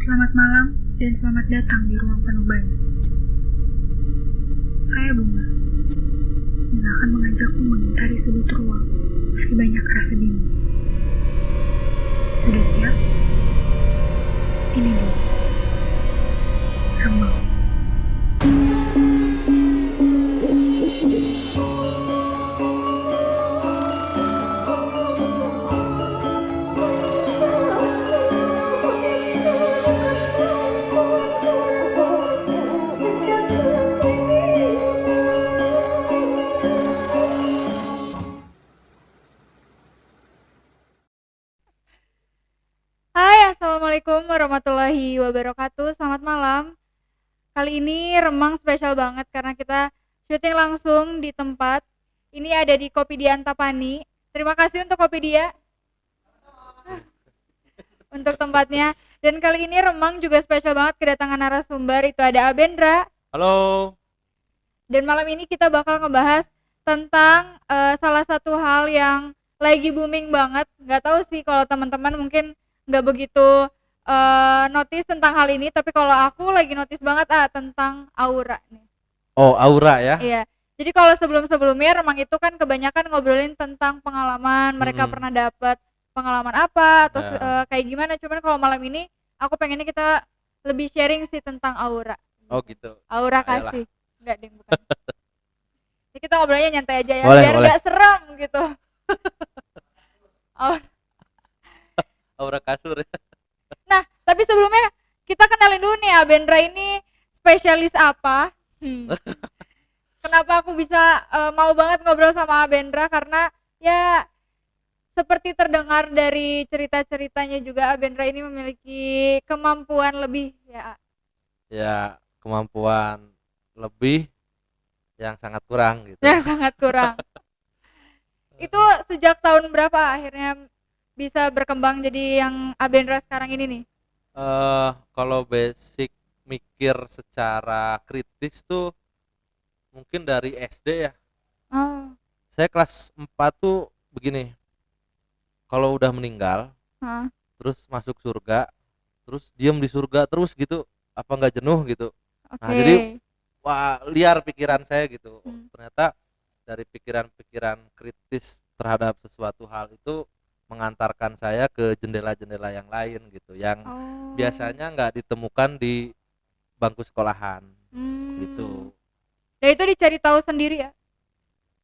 Selamat malam dan selamat datang di ruang penuh banyu. Saya Bunga, yang akan mengajakmu mengitari sudut ruang meski banyak rasa bingung. Sudah siap? Ini dia, Remang. Hai, Assalamualaikum warahmatullahi wabarakatuh. Selamat malam. Kali ini Remang spesial banget karena kita syuting langsung di tempat. Ini ada di Kopidia Antapani. Terima kasih untuk Kopidia untuk tempatnya. Dan kali ini Remang juga spesial banget kedatangan narasumber. Itu ada Abendra. Halo. Dan malam ini kita bakal ngebahas tentang salah satu hal yang lagi booming banget. Nggak tahu sih kalau teman-teman mungkin nggak begitu notice tentang hal ini, tapi kalau aku lagi notice banget tentang aura nih. Oh, aura ya? Iya. Jadi kalau sebelum-sebelumnya Remang itu kan kebanyakan ngobrolin tentang pengalaman, mereka pernah dapat pengalaman apa atau kayak gimana. Cuman kalau malam ini aku pengennya kita lebih sharing sih tentang aura. Oh gitu. Aura kasih. Enggak ding, bukan. Jadi kita ngobrolnya nyantai aja ya, Boleh, biar nggak serem gitu. Aura kasur ya. Nah, tapi sebelumnya kita kenalin dulu nih, Abendra ini spesialis apa? Kenapa aku bisa mau banget ngobrol sama Abendra, karena ya seperti terdengar dari cerita-ceritanya juga Abendra ini memiliki kemampuan lebih ya. Ya, kemampuan lebih yang sangat kurang gitu. Yang sangat kurang. Itu sejak tahun berapa akhirnya bisa berkembang jadi yang Abendra sekarang ini nih? Kalau basic mikir secara kritis tuh mungkin dari SD ya. Oh. Saya kelas 4 tuh begini. Kalau udah meninggal, terus masuk surga, terus diem di surga terus gitu, apa nggak jenuh gitu. Nah, jadi wah, liar pikiran saya gitu. Ternyata dari pikiran-pikiran kritis terhadap sesuatu hal itu mengantarkan saya ke jendela-jendela yang lain gitu, yang biasanya nggak ditemukan di bangku sekolahan gitu. Dan itu dicari tahu sendiri ya?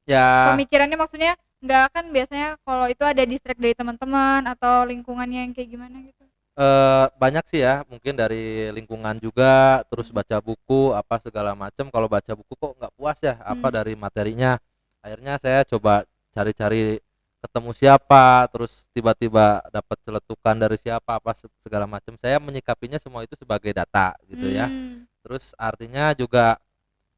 Ya. Pemikirannya maksudnya nggak, kan biasanya kalau itu ada distract dari teman-teman atau lingkungannya yang kayak gimana gitu? Banyak sih ya, mungkin dari lingkungan juga, terus baca buku apa segala macam. Kalau baca buku kok nggak puas ya apa dari materinya, akhirnya saya coba cari-cari ketemu siapa, terus tiba-tiba dapat celetukan dari siapa apa segala macam. Saya menyikapinya semua itu sebagai data gitu ya. Terus artinya juga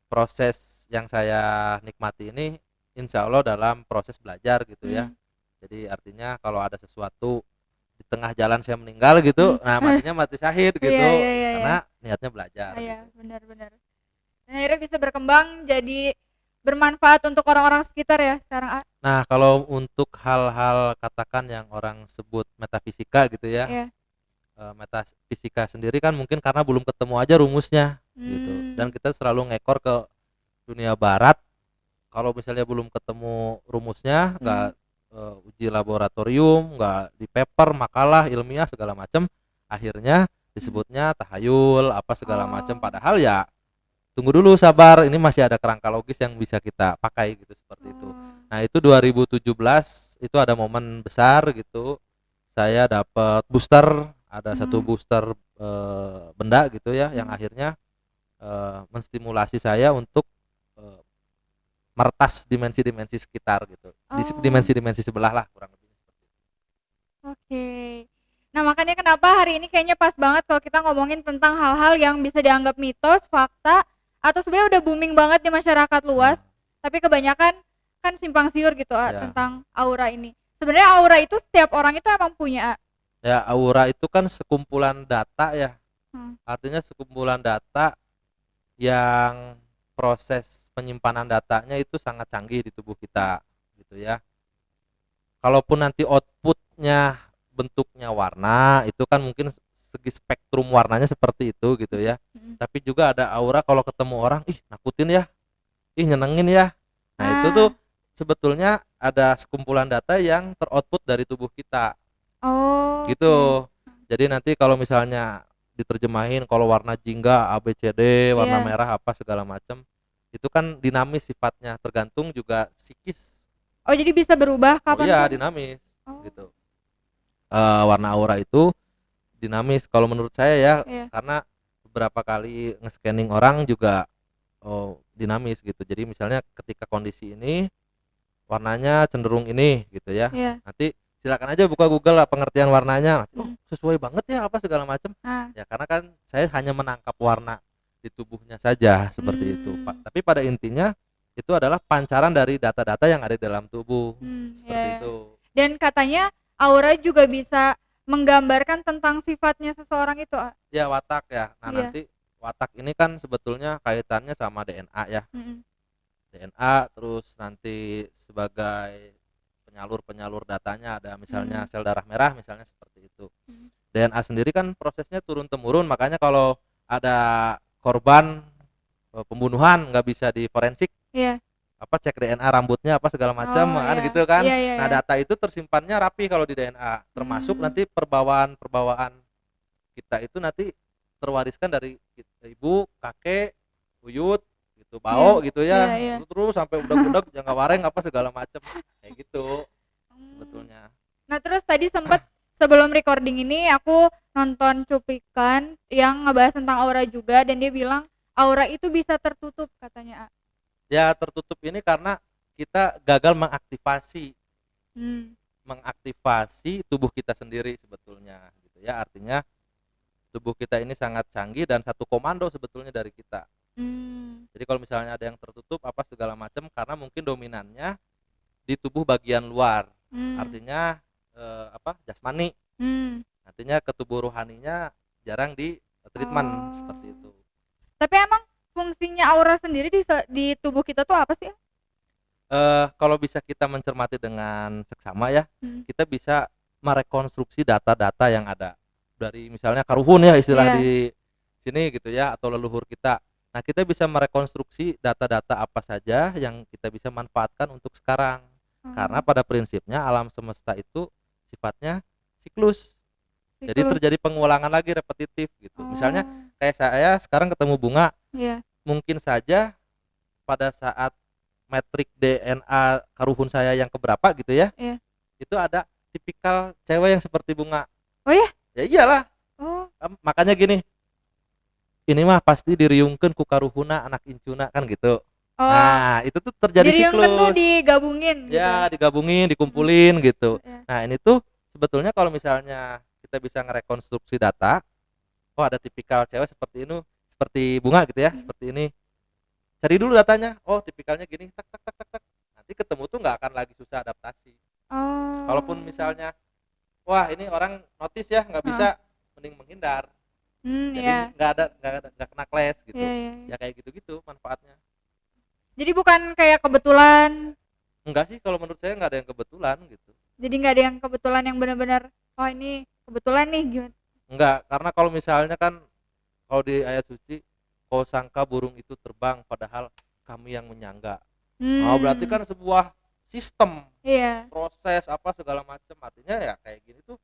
proses yang saya nikmati ini insya Allah dalam proses belajar gitu ya. Jadi artinya kalau ada sesuatu di tengah jalan saya meninggal gitu, nah matinya mati syahid gitu, karena niatnya belajar. Iya, gitu. Benar-benar. Dan akhirnya bisa berkembang jadi bermanfaat untuk orang-orang sekitar ya sekarang. Nah, kalau untuk hal-hal katakan yang orang sebut metafisika gitu ya, metafisika sendiri kan mungkin karena belum ketemu aja rumusnya gitu, dan kita selalu ngekor ke dunia barat. Kalau misalnya belum ketemu rumusnya, nggak uji laboratorium, nggak di paper, makalah ilmiah segala macam, akhirnya disebutnya tahayul apa segala macam. Padahal ya tunggu dulu, sabar, ini masih ada kerangka logis yang bisa kita pakai gitu, seperti itu. Nah, itu 2017 itu ada momen besar gitu, saya dapat booster, ada satu booster benda gitu ya, yang akhirnya menstimulasi saya untuk meretas dimensi-dimensi sekitar gitu, di dimensi-dimensi sebelah lah kurang lebih seperti itu. Oke. Nah, makanya kenapa hari ini kayaknya pas banget kalau kita ngomongin tentang hal-hal yang bisa dianggap mitos, fakta, atau sebenarnya udah booming banget di masyarakat luas, tapi kebanyakan kan simpang siur gitu tentang aura ini. Sebenarnya aura itu setiap orang itu emang punya. Ya, aura itu kan sekumpulan data ya. Artinya sekumpulan data yang proses penyimpanan datanya itu sangat canggih di tubuh kita gitu ya. Kalaupun nanti outputnya bentuknya warna, itu kan mungkin segi spektrum warnanya seperti itu gitu ya. Tapi juga ada aura kalau ketemu orang, ih nakutin ya, ih nyenengin ya. Nah itu tuh sebetulnya ada sekumpulan data yang teroutput dari tubuh kita Oh, gitu. Jadi nanti kalau misalnya diterjemahin kalau warna jingga ABCD, warna Iya. merah apa segala macam, itu kan dinamis sifatnya, tergantung juga psikis. Oh, jadi bisa berubah Oh iya, kapanpun? dinamis Oh, gitu. Warna aura itu dinamis kalau menurut saya ya, iya. karena beberapa kali nge-scanning orang juga dinamis gitu. Jadi misalnya ketika kondisi ini warnanya cenderung ini gitu ya. Iya. Nanti silakan aja buka Google lah pengertian warnanya. Oh, sesuai banget ya apa segala macam. Ya karena kan saya hanya menangkap warna di tubuhnya saja seperti itu, Pak. Tapi pada intinya itu adalah pancaran dari data-data yang ada di dalam tubuh. Seperti Iya. itu. Dan katanya aura juga bisa menggambarkan tentang sifatnya seseorang itu, Ya watak ya. Nah, Iya. nanti watak ini kan sebetulnya kaitannya sama DNA ya. Mm-mm. DNA terus nanti sebagai penyalur datanya ada misalnya sel darah merah misalnya seperti itu. DNA sendiri kan prosesnya turun temurun, makanya kalau ada korban pembunuhan nggak bisa di forensik. Iya. Apa cek DNA rambutnya apa segala macam kan iya. gitu kan. Iya, iya, Nah, iya. data itu tersimpannya rapi kalau di DNA, termasuk nanti perbawaan kita itu nanti terwariskan dari ibu, kakek, uyut gitu, bau gitu ya. Iya, iya. Terus sampai udah jangka wareng apa segala macam. Kayak gitu sebetulnya. Nah, terus tadi sempat sebelum recording ini aku nonton cuplikan yang ngebahas tentang aura juga, dan dia bilang aura itu bisa tertutup katanya. Ya tertutup ini karena kita gagal mengaktifasi tubuh kita sendiri sebetulnya gitu ya. Artinya tubuh kita ini sangat canggih dan satu komando sebetulnya dari kita. Jadi kalau misalnya ada yang tertutup apa segala macam karena mungkin dominannya di tubuh bagian luar. Artinya jasmani. Artinya ke tubuh rohaninya jarang di treatment seperti itu. Tapi emang fungsinya aura sendiri di tubuh kita tuh apa sih? Kalau bisa kita mencermati dengan seksama ya, kita bisa merekonstruksi data-data yang ada dari misalnya karuhun ya istilah di sini gitu ya, atau leluhur kita. Nah, kita bisa merekonstruksi data-data apa saja yang kita bisa manfaatkan untuk sekarang. Karena pada prinsipnya alam semesta itu sifatnya siklus. Jadi terjadi pengulangan lagi repetitif gitu. Misalnya kayak saya sekarang ketemu bunga, mungkin saja pada saat metrik DNA karuhun saya yang keberapa gitu ya, itu ada tipikal cewek yang seperti bunga. Oh ya? Ya iyalah. Makanya gini, ini mah pasti diriungkeun ku karuhuna anak incuna kan gitu. Nah itu tuh terjadi siklus. Diriungkeun tuh digabungin gitu. Ya digabungin, dikumpulin gitu. Nah ini tuh sebetulnya kalau misalnya kita bisa ngerekonstruksi data, oh ada tipikal cewek seperti ini, seperti bunga gitu ya, seperti ini. Cari dulu datanya, oh tipikalnya gini, tak tak tak tak tak. Nanti ketemu tuh nggak akan lagi susah adaptasi. Kalaupun misalnya, wah ini orang notice ya nggak bisa, mending menghindar. Jadi nggak kena clash gitu. Ya kayak gitu-gitu manfaatnya. Jadi bukan kayak kebetulan. Enggak sih, kalau menurut saya nggak ada yang kebetulan gitu. Jadi nggak ada yang kebetulan yang benar-benar, oh ini kebetulan nih gimana? Enggak, karena kalau misalnya kan kalau di ayat suci, kau sangka burung itu terbang padahal kami yang menyangga. Oh berarti kan sebuah sistem, proses apa segala macam. Artinya ya kayak gini tuh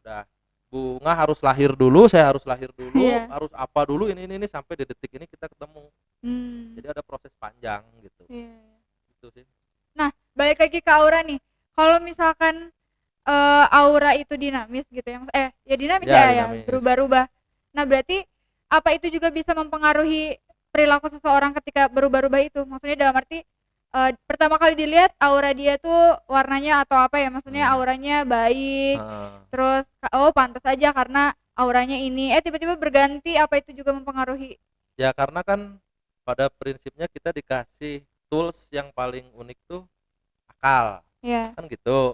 udah bunga harus lahir dulu, saya harus lahir dulu, harus apa dulu ini sampai di detik ini kita ketemu. Jadi ada proses panjang gitu. Gitu sih. Nah, balik lagi ke aura nih. Kalau misalkan aura itu dinamis gitu ya, dinamis ya, berubah-ubah. Nah, berarti apa itu juga bisa mempengaruhi perilaku seseorang ketika berubah-ubah itu? Maksudnya dalam arti pertama kali dilihat aura dia tuh warnanya atau apa ya, maksudnya auranya baik, terus pantas aja karena auranya ini, tiba-tiba berganti, apa itu juga mempengaruhi? Ya karena kan pada prinsipnya kita dikasih tools yang paling unik tuh akal, kan gitu.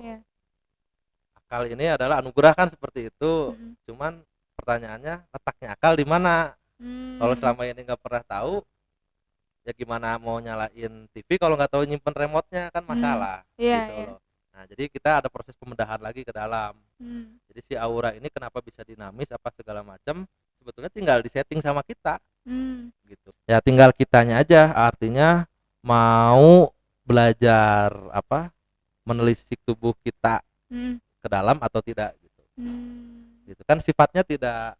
Akal ini adalah anugerah kan seperti itu. Cuman pertanyaannya letaknya akal di mana? Kalau selama ini nggak pernah tahu, ya gimana mau nyalain TV kalau nggak tahu nyimpen remote-nya kan masalah gitu loh. Nah jadi kita ada proses pembedahan lagi ke dalam. Jadi si aura ini kenapa bisa dinamis apa segala macam, sebetulnya tinggal disetting sama kita gitu. Ya tinggal kitanya aja, artinya mau belajar apa, menelisik tubuh kita ke dalam atau tidak gitu. Gitu kan sifatnya tidak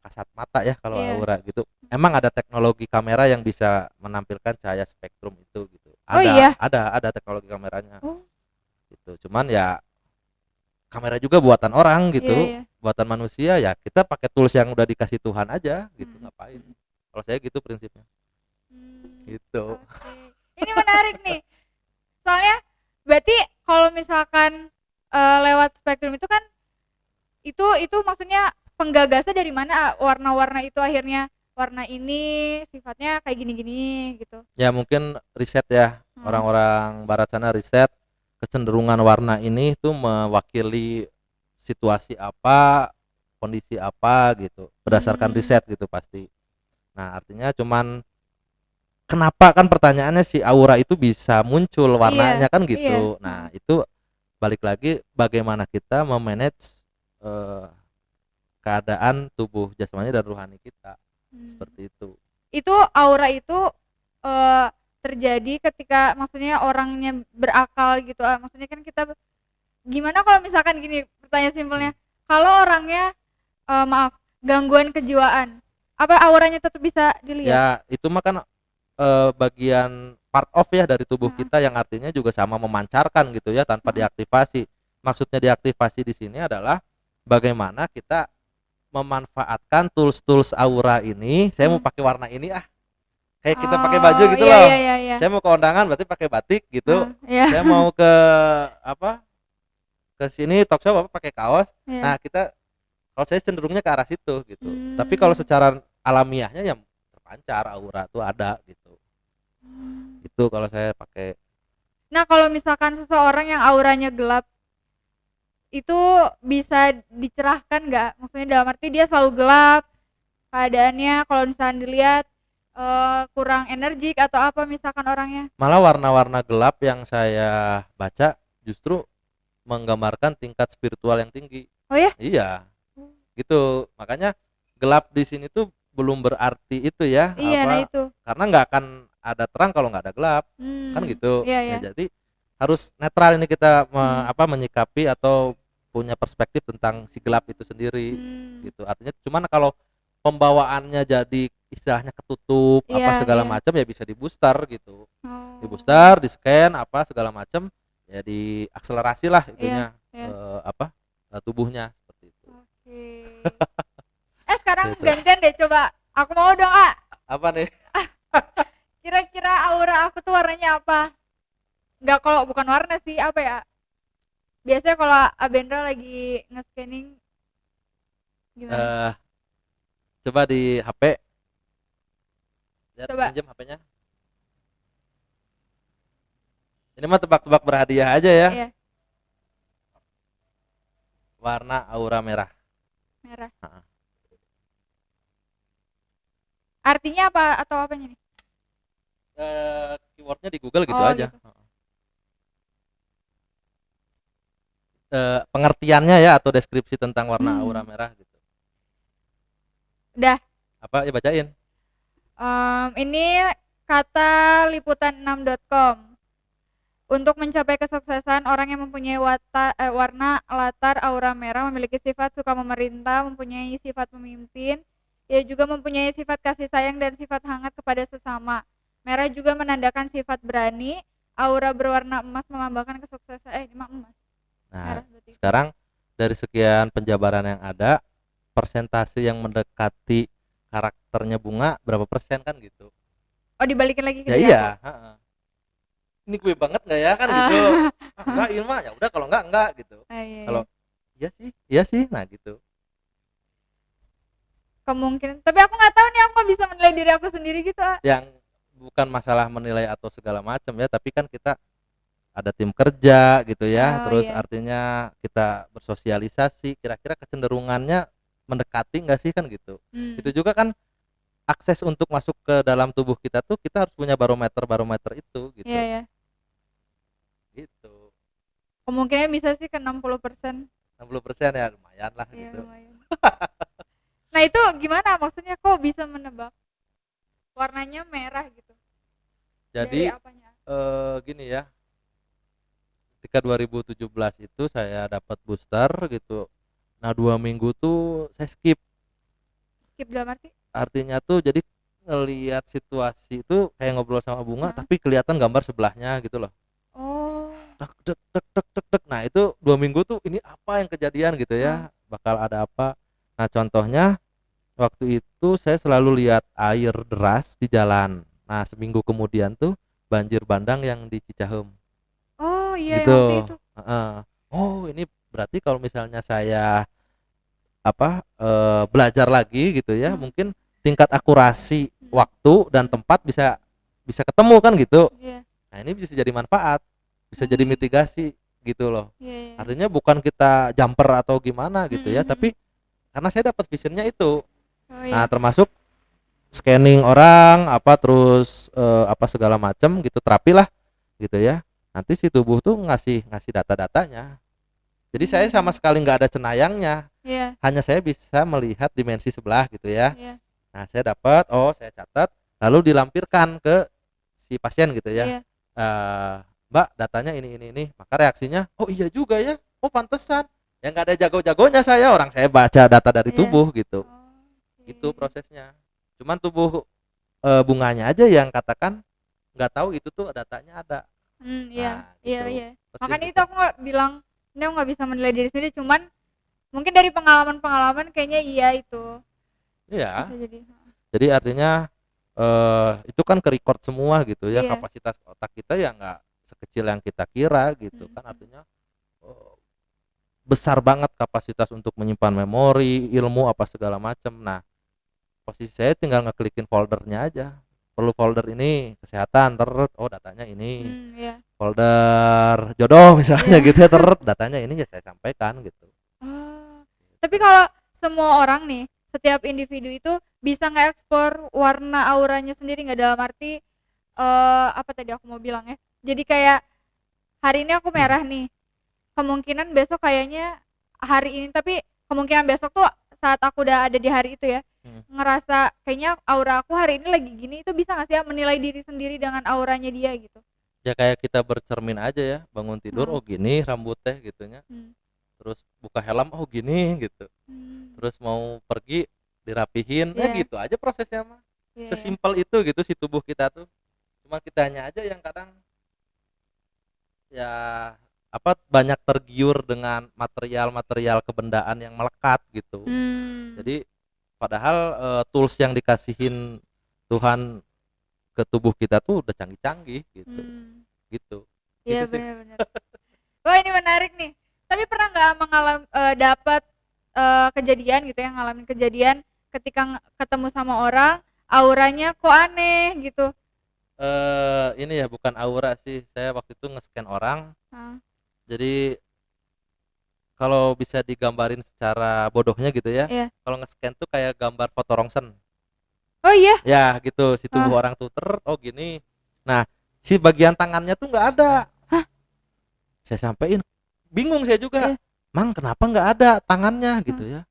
kasat mata ya kalau aura gitu. Emang ada teknologi kamera yang bisa menampilkan cahaya spektrum itu gitu. Ada teknologi kameranya. Gitu. Cuman ya kamera juga buatan orang gitu. Buatan manusia, ya kita pakai tools yang udah dikasih Tuhan aja gitu. Ngapain? Kalau saya gitu prinsipnya. Gitu. Ini menarik nih. Soalnya berarti kalau misalkan lewat spektrum itu kan itu maksudnya penggagasan dari mana warna-warna itu akhirnya warna ini sifatnya kayak gini-gini gitu. Ya mungkin riset ya, orang-orang barat sana riset kecenderungan warna ini tuh mewakili situasi apa, kondisi apa gitu, berdasarkan riset gitu pasti. Nah artinya cuman kenapa kan pertanyaannya si aura itu bisa muncul warnanya kan gitu. Nah itu balik lagi bagaimana kita memanage keadaan tubuh jasmani dan rohani kita. Seperti itu. Itu aura itu terjadi ketika maksudnya orangnya berakal gitu. Maksudnya kan kita gimana kalau misalkan gini, pertanyaan simpelnya, kalau orangnya maaf gangguan kejiwaan, apa auranya tetap bisa dilihat? Ya itu mah kan bagian part of ya dari tubuh kita yang artinya juga sama memancarkan gitu ya tanpa diaktifasi. Maksudnya diaktifasi di sini adalah bagaimana kita memanfaatkan tools aura ini. Saya mau pakai warna ini kayak kita pakai baju gitu loh. Iya. Saya mau ke undangan berarti pakai batik gitu. Saya mau ke ke sini talk show pakai kaos. Nah kita, kalau saya cenderungnya ke arah situ gitu. Tapi kalau secara alamiahnya ya terpancar aura tuh ada gitu. Itu kalau saya pakai. Nah kalau misalkan seseorang yang auranya gelap itu bisa dicerahkan nggak? Maksudnya dalam arti dia selalu gelap keadaannya, kalau misalkan dilihat kurang energik atau apa misalkan orangnya. Malah warna-warna gelap yang saya baca justru menggambarkan tingkat spiritual yang tinggi. Oh ya? Iya. Gitu. Makanya gelap di sini tuh belum berarti itu ya. Iya, nah itu. Karena nggak akan ada terang kalau nggak ada gelap. Kan gitu. Iya. Ya, jadi harus netral ini kita menyikapi atau punya perspektif tentang si gelap itu sendiri gitu. Artinya cuman kalau pembawaannya jadi istilahnya ketutup apa segala macam ya bisa di booster gitu. Di booster, di scan apa segala macam ya diakselerasi lah itunya tubuhnya seperti itu. Sekarang gitu. Gantian deh, coba aku mau dong Apa nih? Kira-kira aura aku tuh warnanya apa? Enggak, kalau bukan warna sih, apa ya? Biasanya kalau Abendra lagi nge-scanning gimana? Coba di HP. Lihat, coba pinjam HP-nya. Ini mah tebak-tebak berhadiah aja ya. Iya. Warna aura merah. Merah. Artinya apa atau apanya nih? Keywordnya di Google gitu aja. Gitu. Pengertiannya ya atau deskripsi tentang warna aura merah gitu. Udah. Apa ya, bacain. Ini kata liputan6.com. Untuk mencapai kesuksesan, orang yang mempunyai warna latar aura merah memiliki sifat suka memerintah, mempunyai sifat pemimpin. Ia juga mempunyai sifat kasih sayang dan sifat hangat kepada sesama. Merah juga menandakan sifat berani. Aura berwarna emas melambangkan kesuksesan. Ini mah emas. Nah, sekarang dari sekian penjabaran yang ada, persentase yang mendekati karakternya bunga berapa persen kan gitu? Oh, dibalikin lagi ke dia? Iya. Ini gue banget nggak ya kan gitu? Enggak, Irma ya udah, kalau enggak gitu. Kalau iya sih, nah gitu. Kemungkinan, tapi aku nggak tahu nih, aku nggak bisa menilai diri aku sendiri gitu. Yang bukan masalah menilai atau segala macam ya, tapi kan kita ada tim kerja gitu ya, terus artinya kita bersosialisasi, kira-kira kecenderungannya mendekati nggak sih kan gitu. Itu juga kan akses untuk masuk ke dalam tubuh kita tuh kita harus punya barometer itu gitu. Iya. Gitu. Kemungkinan bisa sih ke 60%. 60% ya lumayan lah Iya, gitu. lumayan. Nah, itu gimana maksudnya kok bisa menebak warnanya merah gitu? Dari Jadi apanya? gini ya, ketika 2017 itu saya dapat booster gitu. Nah 2 minggu tuh saya skip. Skip dalam arti? Artinya tuh jadi ngelihat situasi itu kayak ngobrol sama bunga, Heeh. tapi kelihatan gambar sebelahnya gitu loh. Oh. Tek tek tek tek tek tek. Nah itu 2 minggu tuh ini apa yang kejadian gitu Heeh. ya, bakal ada apa. Nah contohnya waktu itu saya selalu lihat air deras di jalan. Nah seminggu kemudian tuh banjir bandang yang di Cicahem Oh, iya yang waktu gitu. itu. Heeh. Oh ini berarti kalau misalnya saya belajar lagi gitu ya, Hmm. mungkin tingkat akurasi waktu dan tempat bisa bisa ketemu kan gitu. Iya. Nah ini bisa jadi manfaat, bisa jadi mitigasi gitu loh. Iya. Artinya bukan kita jumper atau gimana gitu ya, Mm-mm. tapi karena saya dapat visionnya itu. Oh Nah iya. termasuk scanning orang apa terus apa segala macam gitu, terapi lah gitu ya. Nanti si tubuh tuh ngasih ngasih data-datanya. Jadi saya sama sekali nggak ada cenayangnya, Iya. hanya saya bisa melihat dimensi sebelah gitu ya. Iya. Nah saya dapat, saya catat, lalu dilampirkan ke si pasien gitu ya. Iya. Mbak datanya ini, maka reaksinya, oh iya juga ya, oh pantesan, ya nggak ada jago-jagonya saya, orang saya baca data dari Iya. tubuh gitu, Oh, itu iya. prosesnya. Cuman tubuh bunganya aja yang katakan nggak tahu itu tuh datanya ada. Iya. Nah, Iya, gitu. iya. Persis Makanya itu gitu. aku nggak bilang ini aku nggak bisa menilai diri sendiri, cuman mungkin dari pengalaman-pengalaman kayaknya iya itu Iya. bisa jadi. Jadi artinya itu kan ke record semua gitu ya, Iya. kapasitas otak kita ya nggak sekecil yang kita kira gitu kan, artinya besar banget kapasitas untuk menyimpan memori, ilmu apa segala macam. Nah posisi saya tinggal ngeklikin foldernya aja, perlu folder ini kesehatan terus, oh datanya ini, Iya. folder jodoh misalnya Iya. gitu ya, terus datanya ini ya saya sampaikan gitu. Oh. Tapi kalau semua orang nih, setiap individu itu bisa nge-explore warna auranya sendiri nggak, dalam arti apa tadi aku mau bilang ya? Jadi kayak hari ini aku merah nih. Kemungkinan besok kayaknya hari ini, tapi kemungkinan besok tuh saat aku udah ada di hari itu ya, ngerasa kayaknya aura aku hari ini lagi gini, itu bisa nggak sih ya menilai diri sendiri dengan auranya dia gitu? Ya kayak kita bercermin aja ya, bangun tidur oh gini rambutnya gitunya. Terus buka helm oh gini gitu. Terus mau pergi dirapihin, Iya. gitu aja prosesnya mah. Iya. Sesimpel itu gitu si tubuh kita tuh. Cuma kitanya aja yang kadang ya banyak tergiur dengan material-material kebendaan yang melekat gitu. Jadi padahal tools yang dikasihin Tuhan ke tubuh kita tuh udah canggih-canggih gitu. Gitu. Iya, Gitu sih. benar-benar. Wah, ini menarik nih. Tapi pernah nggak mengalami dapat kejadian gitu ya, ngalamin kejadian ketika ketemu sama orang auranya kok aneh gitu? Ini ya bukan aura sih, saya waktu itu nge-scan orang. Jadi kalau bisa digambarin secara bodohnya gitu ya, Iya. kalau nge-scan tuh kayak gambar foto rongsen. Oh iya? Ya gitu, si tubuh orang tuh oh gini. Nah si bagian tangannya tuh nggak ada. Hah? Saya sampein, bingung saya juga. Iya. Mang kenapa nggak ada tangannya gitu ya?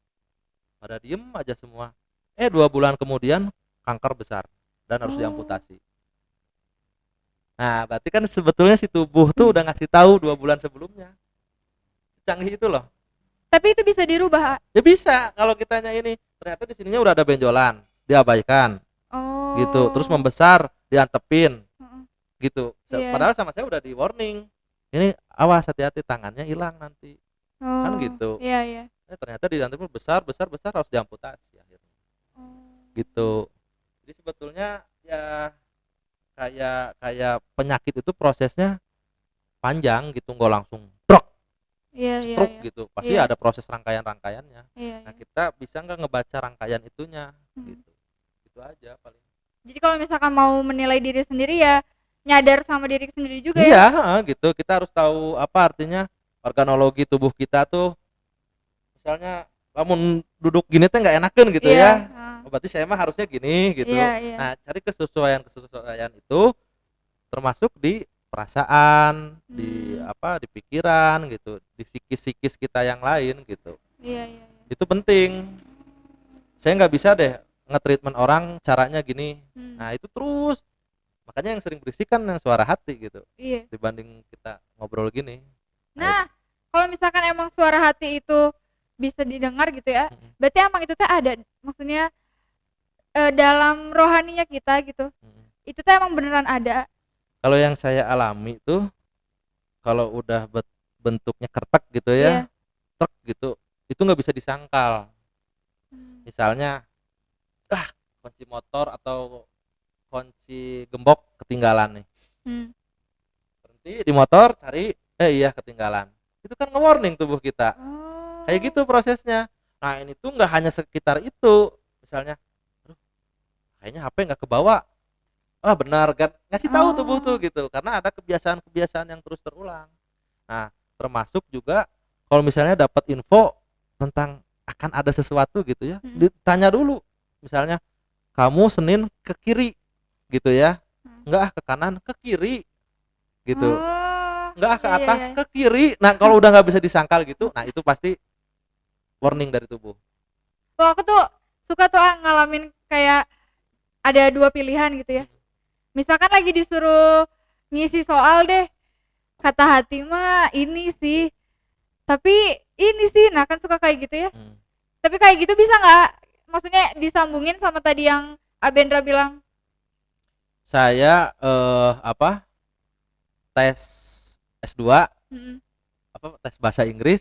Pada diem aja semua. 2 bulan kemudian kanker besar dan harus diamputasi. Nah berarti kan sebetulnya si tubuh tuh udah ngasih tahu 2 bulan sebelumnya. Canggih itu loh. Tapi itu bisa dirubah. Ya bisa kalau kitanya ini ternyata di sininya udah ada benjolan, diabaikan. Oh. Gitu, terus membesar, diantepin. Gitu. Iya. Padahal sama saya udah di warning. Ini awas hati-hati tangannya hilang nanti. Kan gitu. Iya, iya. Ternyata diantepin besar harus diamputasi akhirnya. Gitu. Jadi sebetulnya ya kayak penyakit itu prosesnya panjang gitu, nggak langsung brok stroke gitu, pasti ada proses rangkaian-rangkaiannya. Nah kita bisa nggak ngebaca rangkaian itunya gitu, itu aja paling. Jadi kalau misalkan mau menilai diri sendiri ya nyadar sama diri sendiri juga ya. Iya gitu, kita harus tahu apa artinya organologi tubuh kita tuh. Misalnya lamun duduk gini teh nggak enakan gitu ya. Berarti saya mah harusnya gini gitu. Nah cari kesesuaian itu termasuk di perasaan, di apa, di pikiran gitu, di psikis kita yang lain gitu. Iya, iya, iya. Itu penting. Saya nggak bisa deh nge-treatment orang caranya gini. Nah itu terus, makanya yang sering berisik kan yang suara hati gitu, Iya. dibanding kita ngobrol gini. Nah, kalau misalkan emang suara hati itu bisa didengar gitu ya, berarti emang itu teh ada, maksudnya dalam rohaninya kita gitu. Itu teh emang beneran ada. Kalau yang saya alami tuh, kalau udah bentuknya kertek gitu ya, trek gitu, itu nggak bisa disangkal. Misalnya, kunci motor atau kunci gembok ketinggalan nih. Berhenti di motor, cari, iya ketinggalan. Itu kan nge-warning tubuh kita. Kayak gitu prosesnya. Nah ini tuh nggak hanya sekitar itu. Misalnya, aduh, kayaknya HP nggak kebawa. Benar kan, ngasih tahu tubuh tuh gitu, karena ada kebiasaan-kebiasaan yang terus terulang. Nah termasuk juga kalau misalnya dapat info tentang akan ada sesuatu gitu ya, ditanya dulu, misalnya kamu Senin ke kiri gitu ya, enggak ke kanan, ke kiri gitu, enggak ke atas, ke kiri. Nah kalau udah nggak bisa disangkal gitu, nah itu pasti warning dari tubuh. Aku tuh suka tuh ngalamin kayak ada dua pilihan gitu ya. Misalkan lagi disuruh ngisi soal deh, kata hati mah ini sih, tapi ini sih, nah kan suka kayak gitu ya. Tapi kayak gitu bisa nggak, maksudnya disambungin sama tadi yang Abendra bilang? Saya tes S2, tes bahasa Inggris.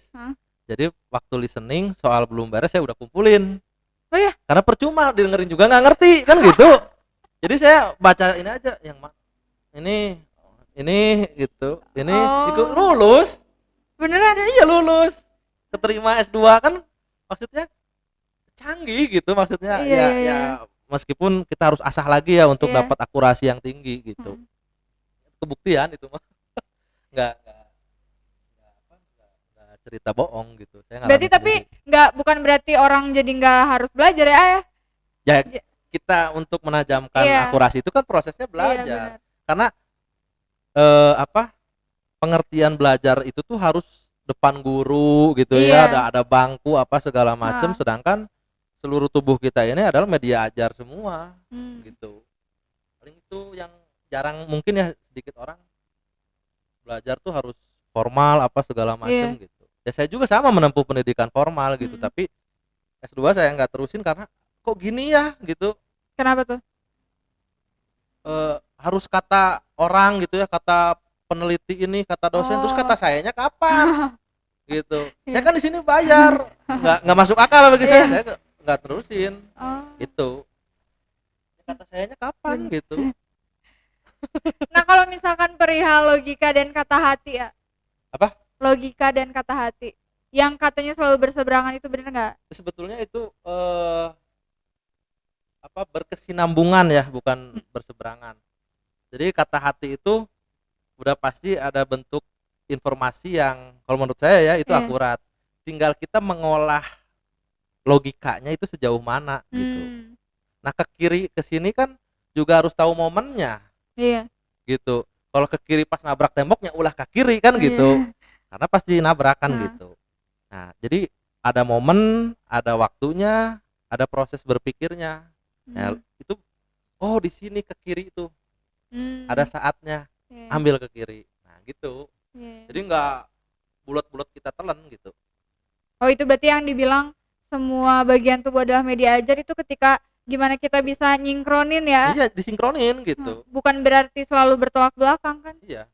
Jadi waktu listening soal belum beres saya udah kumpulin. Oh ya? Karena percuma dengerin juga nggak ngerti kan gitu. Jadi saya baca ini aja yang ini gitu, ini ikut lulus. Beneran? Ya, iya lulus, keterima S2 kan, maksudnya canggih gitu, maksudnya ya meskipun kita harus asah lagi ya untuk dapat akurasi yang tinggi gitu. Kebuktian itu mah nggak cerita bohong gitu. Saya berarti tapi bukan berarti orang jadi nggak harus belajar ya? Ya kita untuk menajamkan akurasi itu kan prosesnya belajar. Karena pengertian belajar itu tuh harus depan guru gitu ya, ada bangku apa segala macam, sedangkan seluruh tubuh kita ini adalah media ajar semua gitu. Paling itu yang jarang mungkin ya, sedikit orang belajar tuh harus formal apa segala macam gitu. Ya saya juga sama menempuh pendidikan formal gitu, tapi S2 saya nggak terusin karena kok gini ya gitu. Kenapa tuh? Harus kata orang gitu ya, kata peneliti ini, kata dosen, terus kata sayanya kapan gitu. Saya kan di sini bayar, nggak masuk akal bagi saya nggak terusin. Itu kata sayanya kapan gitu. Nah kalau misalkan perihal logika dan kata hati ya, apa logika dan kata hati yang katanya selalu berseberangan, itu benar nggak? Sebetulnya itu berkesinambungan ya, bukan berseberangan. Jadi kata hati itu udah pasti ada bentuk informasi yang kalau menurut saya ya itu akurat. Tinggal kita mengolah logikanya itu sejauh mana gitu. Nah ke kiri ke sini kan juga harus tahu momennya. Gitu. Kalau ke kiri pas nabrak temboknya ulah ke kiri kan gitu. Karena pasti nabrakan gitu. Nah, jadi ada momen, ada waktunya, ada proses berpikirnya. Nah, itu di sini ke kiri itu. Ada saatnya ambil ke kiri. Nah, gitu. Jadi enggak bulat-bulat kita telan gitu. Oh, itu berarti yang dibilang semua bagian tubuh adalah media ajar itu ketika gimana kita bisa nyingkronin ya? Iya, disinkronin gitu. Bukan berarti selalu bertolak belakang kan? Iya.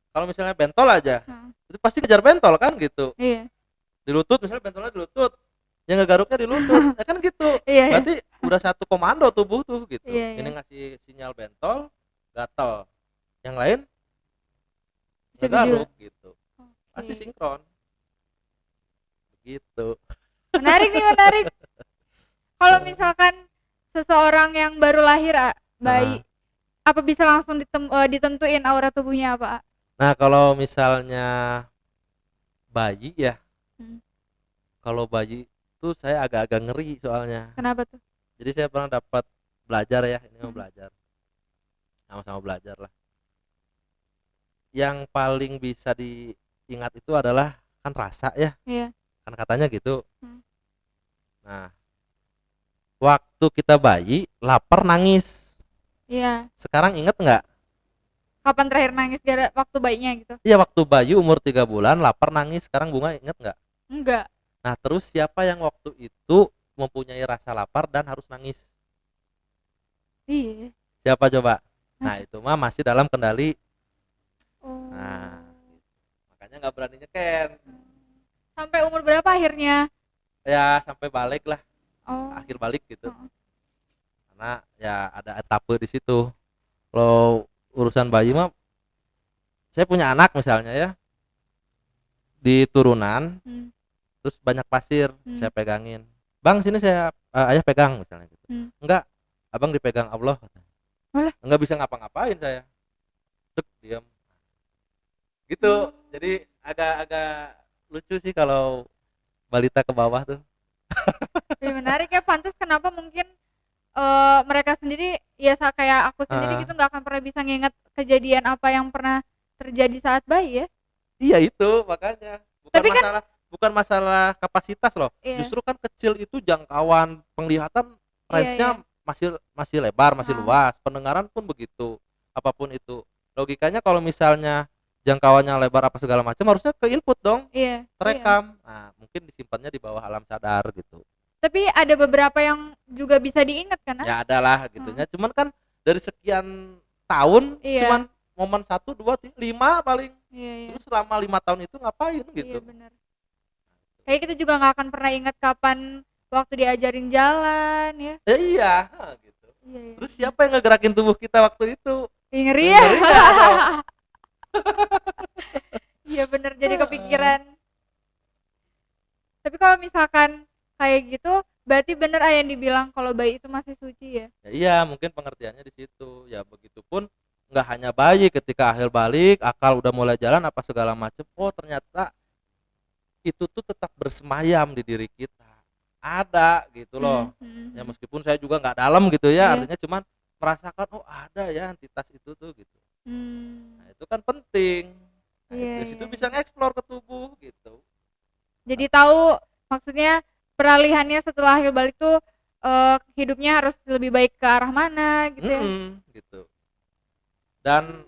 Kalau misalnya bentol aja, itu pasti kejar bentol kan gitu. Iya. Di lutut misalnya bentolnya di lutut, yang ngegaruknya di lutut, ya kan gitu. Berarti udah satu komando tubuh tuh gitu. Ini ngasih sinyal bentol, gatel. Yang lain ngegaruk gitu. Pasti sinkron. Begitu. Menarik nih, menarik. Kalau misalkan seseorang yang baru lahir, bayi, apa bisa langsung ditentuin aura tubuhnya apa? Nah kalau misalnya bayi ya, kalau bayi tuh saya agak-agak ngeri soalnya. Kenapa tuh? Jadi saya pernah dapat belajar ya, ini mau belajar, sama-sama belajar lah. yang paling bisa diingat itu adalah kan rasa ya, Iya. kan katanya gitu. Hmm. Nah, waktu kita bayi lapar nangis. Iya. Sekarang inget nggak? Kapan terakhir nangis waktu bayinya gitu? Iya, waktu bayi umur 3 bulan lapar nangis. Sekarang Bunga inget nggak? Enggak. Nah, terus siapa yang waktu itu mempunyai rasa lapar dan harus nangis? Iya. Siapa coba? Nah, itu mah masih dalam kendali. Oh. Nah, makanya nggak berani nyeken. Sampai umur berapa akhirnya? Ya sampai balik lah, Oh. akhir balik gitu. Oh. Karena ya ada etape di situ. Kalau urusan bayi mah, saya punya anak misalnya ya, di turunan, terus banyak pasir, saya pegangin. Bang sini saya ayah pegang misalnya gitu. Enggak, abang dipegang Allah. Enggak bisa ngapa-ngapain saya. Dek, diam. Gitu. Jadi agak lucu sih kalau balita ke bawah tuh. Menarik ya, pantas kenapa mungkin mereka sendiri ya kayak aku sendiri gitu nggak akan pernah bisa nginget kejadian apa yang pernah terjadi saat bayi ya. Iya itu makanya Tapi bukan masalah kapasitas loh. Iya. Justru kan kecil itu jangkauan penglihatan range-nya masih lebar, masih luas. Pendengaran pun begitu. Apapun itu. Logikanya kalau misalnya jangkauannya lebar apa segala macam harusnya ke input dong. Iya. Terekam. Nah, mungkin disimpannya di bawah alam sadar gitu. Tapi ada beberapa yang juga bisa diingat kan? Ya adalah gitunya. Cuman kan dari sekian tahun cuman momen 1, 2, 3, 5 paling. Terus selama 5 tahun itu ngapain gitu. Iya benar. Kayak kita juga nggak akan pernah ingat kapan waktu diajarin jalan ya. Iya gitu. Iya. Terus siapa yang ngegerakin tubuh kita waktu itu? Ngeri ya. Iya benar, jadi kepikiran. Tapi kalau misalkan kayak gitu, berarti bener yang dibilang kalau bayi itu masih suci ya? Ya iya, mungkin pengertiannya di situ. Ya begitupun nggak hanya bayi, ketika akhir balik, akal udah mulai jalan apa segala macam. Oh ternyata itu tuh tetap bersemayam di diri kita. Ada gitu loh. Ya meskipun saya juga nggak dalam gitu ya, artinya cuman merasakan oh ada ya entitas itu tuh gitu. Nah itu kan penting. Nah, dari situ bisa ngeksplor ke tubuh gitu. Jadi tahu maksudnya peralihannya setelah akhir balik tuh hidupnya harus lebih baik ke arah mana gitu ya. Gitu. Dan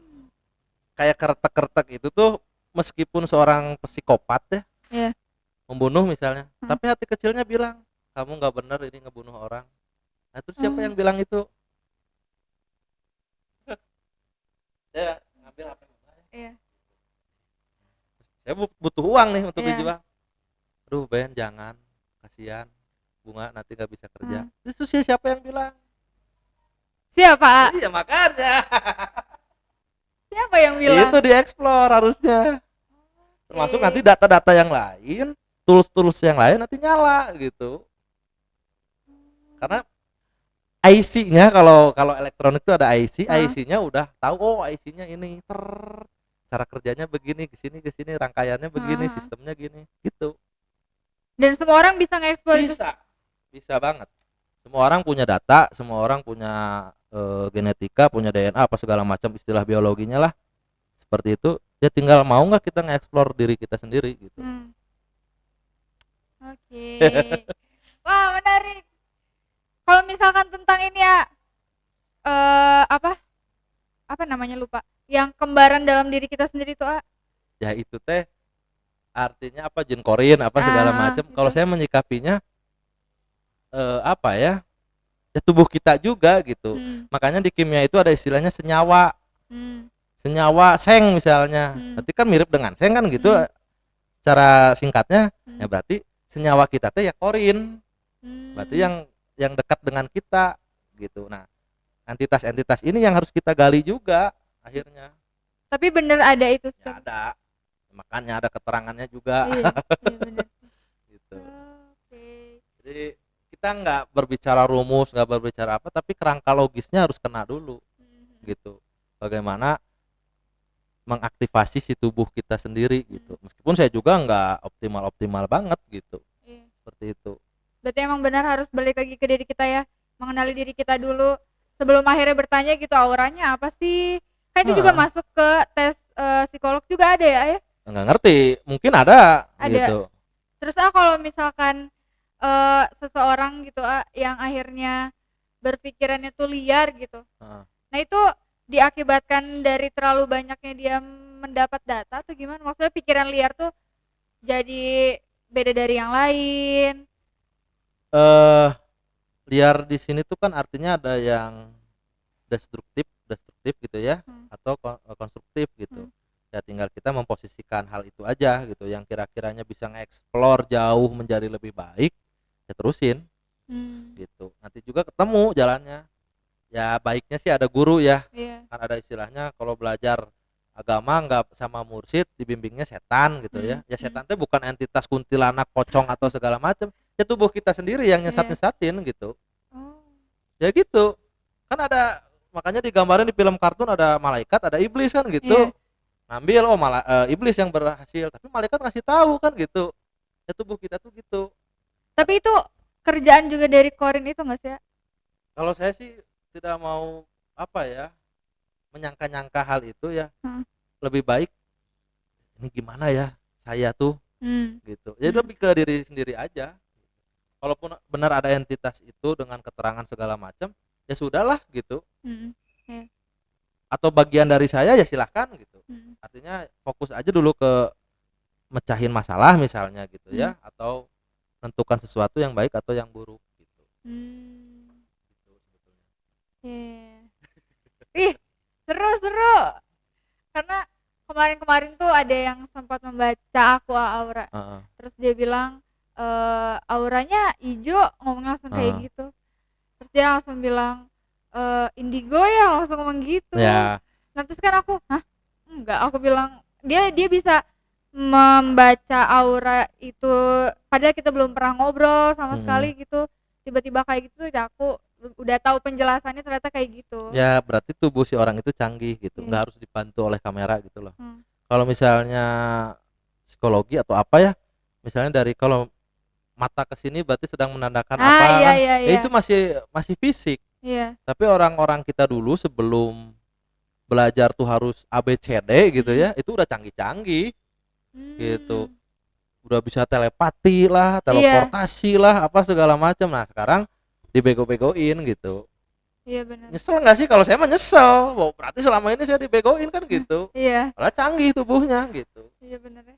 kayak kertek-kertek itu tuh meskipun seorang psikopat ya, membunuh misalnya, tapi hati kecilnya bilang kamu nggak benar ini ngebunuh orang. Nah terus siapa yang bilang itu? Saya ngambil apa? Saya butuh uang nih untuk dijual. Aduh Ben jangan, kasihan Bunga nanti gak bisa kerja. Itu siapa yang bilang? Siapa? Iya makanya. Siapa yang bilang? Itu dieksplor harusnya. Termasuk nanti data-data yang lain, tools yang lain nanti nyala gitu. Karena IC-nya kalau elektronik itu ada IC, IC-nya udah tahu oh IC-nya ini cara kerjanya begini, ke sini rangkaiannya begini, sistemnya gini, gitu. Dan semua orang bisa nge-explore itu? Bisa banget. Semua orang punya data, semua orang punya genetika, punya DNA apa segala macam istilah biologinya lah. Seperti itu. Ya tinggal mau nggak kita nge-explore diri kita sendiri gitu. Oke. Wah, menarik. Kalau misalkan tentang ini ya apa namanya lupa. Yang kembaran dalam diri kita sendiri tuh, Ya itu teh artinya apa jin korin apa segala macam. Kalau saya menyikapinya apa ya? Ya tubuh kita juga gitu. Makanya di kimia itu ada istilahnya senyawa. Senyawa seng misalnya. Berarti kan mirip dengan seng kan gitu. Secara singkatnya ya berarti senyawa kita teh ya korin. Berarti yang dekat dengan kita gitu. Nah, entitas-entitas ini yang harus kita gali juga akhirnya. Tapi bener ada itu? Ya, ada. Makanya ada keterangannya juga. Iya bener. Gitu. Jadi kita nggak berbicara rumus, nggak berbicara apa, tapi kerangka logisnya harus kena dulu, gitu. Bagaimana mengaktifasi si tubuh kita sendiri, gitu. Meskipun saya juga nggak optimal banget, gitu. Seperti itu. Berarti emang benar harus balik lagi ke diri kita ya, mengenali diri kita dulu sebelum akhirnya bertanya gitu auranya apa sih? Kan itu juga masuk ke tes psikolog juga ada ya? Nggak ngerti, mungkin ada. Gitu. Terus kalau misalkan seseorang gitu yang akhirnya berpikirannya tuh liar gitu. Nah itu diakibatkan dari terlalu banyaknya dia mendapat data atau gimana? Maksudnya pikiran liar tuh jadi beda dari yang lain. Liar di sini tuh kan artinya ada yang destruktif gitu ya, atau konstruktif gitu. Ya tinggal kita memposisikan hal itu aja gitu, yang kira-kiranya bisa nge-explore jauh menjadi lebih baik, ya terusin. Gitu. Nanti juga ketemu jalannya. Ya baiknya sih ada guru ya. Kan ada istilahnya kalau belajar agama nggak sama mursyid dibimbingnya setan gitu ya. Ya setan itu bukan entitas kuntilanak, pocong atau segala macam. Ya tubuh kita sendiri yang nyesat-nyesatin gitu. Ya gitu. Kan ada, makanya digambarin di film kartun ada malaikat, ada iblis kan gitu. Ngambil iblis yang berhasil, tapi malaikat ngasih tahu kan gitu. Ya tubuh kita tuh gitu. Tapi itu kerjaan juga dari Korin itu nggak sih ya? Kalau saya sih tidak mau menyangka-nyangka hal itu ya. Lebih baik ini gimana ya saya tuh gitu. Jadi lebih ke diri sendiri aja. Walaupun benar ada entitas itu dengan keterangan segala macam, ya sudahlah gitu. Atau bagian dari saya ya silahkan gitu. Artinya fokus aja dulu ke mecahin masalah misalnya gitu ya, atau menentukan sesuatu yang baik atau yang buruk gitu. Gitu sebetulnya. Ih, seru. Karena kemarin tuh ada yang sempat membaca aku aura. Terus dia bilang auranya hijau, ngomong langsung kayak gitu. Terus dia langsung bilang indigo ya, langsung ngomong gitu. Nah terus kan aku, enggak, aku bilang dia bisa membaca aura itu padahal kita belum pernah ngobrol sama sekali gitu, tiba-tiba kayak gitu. Ya aku udah tahu penjelasannya ternyata kayak gitu. Ya berarti tubuh si orang itu canggih gitu, nggak harus dibantu oleh kamera gitu loh. Kalau misalnya psikologi atau apa ya, misalnya dari kalau mata ke sini berarti sedang menandakan apa, ya itu masih fisik. Tapi orang-orang kita dulu sebelum belajar tuh harus ABCD gitu ya, itu udah canggih-canggih gitu, udah bisa telepati lah, teleportasi lah, apa segala macam. Nah sekarang dibego-begoin gitu. Benar. Nyesel nggak sih? Kalau saya mah nyesel. Wow, berarti selama ini saya dibegoin kan gitu. Malah canggih tubuhnya gitu. Benar ya.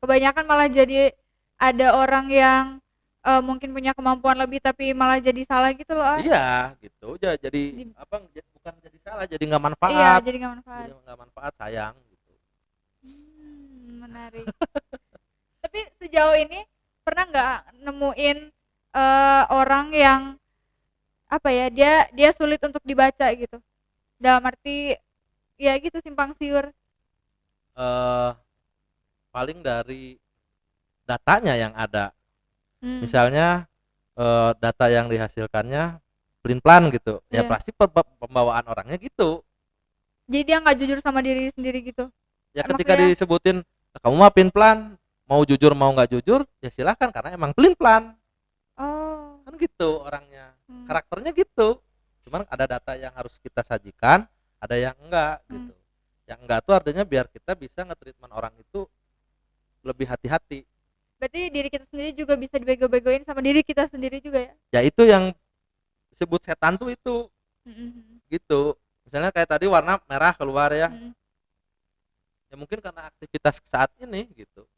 Kebanyakan malah jadi ada orang yang mungkin punya kemampuan lebih tapi malah jadi salah gitu loh. Iya gitu. Jadi bukan jadi salah, jadi nggak manfaat. Jadi nggak manfaat. Jadi nggak manfaat, sayang gitu. Menarik. Tapi sejauh ini pernah nggak nemuin orang yang dia sulit untuk dibaca gitu, dalam arti ya gitu simpang siur? Paling dari datanya yang ada. Misalnya data yang dihasilkannya pelin-pelan gitu. Ya pasti pembawaan orangnya gitu. Jadi dia nggak jujur sama diri sendiri gitu. Ya ketika disebutin kamu mah pelin-pelan, mau jujur mau nggak jujur ya silahkan, karena emang pelin-pelan. Kan gitu orangnya. Karakternya gitu. Cuman ada data yang harus kita sajikan, ada yang enggak gitu. Yang enggak tuh artinya biar kita bisa nge-treatment orang itu lebih hati-hati. Berarti diri kita sendiri juga bisa dibego-begoin sama diri kita sendiri juga ya? Ya itu yang disebut setan tuh itu. Gitu. Misalnya kayak tadi warna merah keluar ya. Ya mungkin karena aktivitas saat ini gitu.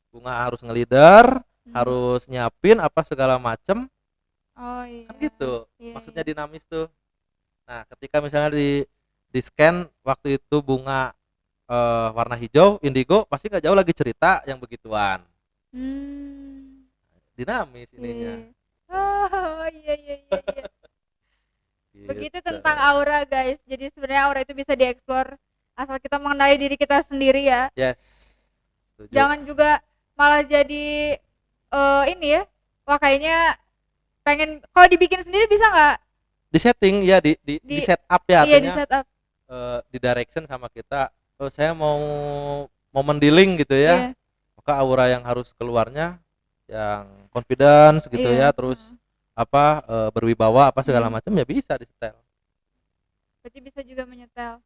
Bunga harus ngelider, harus nyiapin apa segala macem. Kan gitu. Maksudnya dinamis tuh. Nah ketika misalnya di scan waktu itu bunga warna hijau, indigo, pasti gak jauh lagi cerita yang begituan. Dinamis ininya. Iya. Begitu tentang aura guys. Jadi sebenarnya aura itu bisa dieksplor asal kita mengenali diri kita sendiri ya. Yes. Setuju. Jangan juga malah jadi ini ya. Wah kayaknya pengen, kalau dibikin sendiri bisa nggak? Di setting ya, di set up ya, iya, artinya di set up. Di direction sama kita. Saya mau mendealing gitu ya. Maka aura yang harus keluarnya yang confidence gitu ya, terus berwibawa apa segala macam ya bisa di setel. Berarti bisa juga menyetel.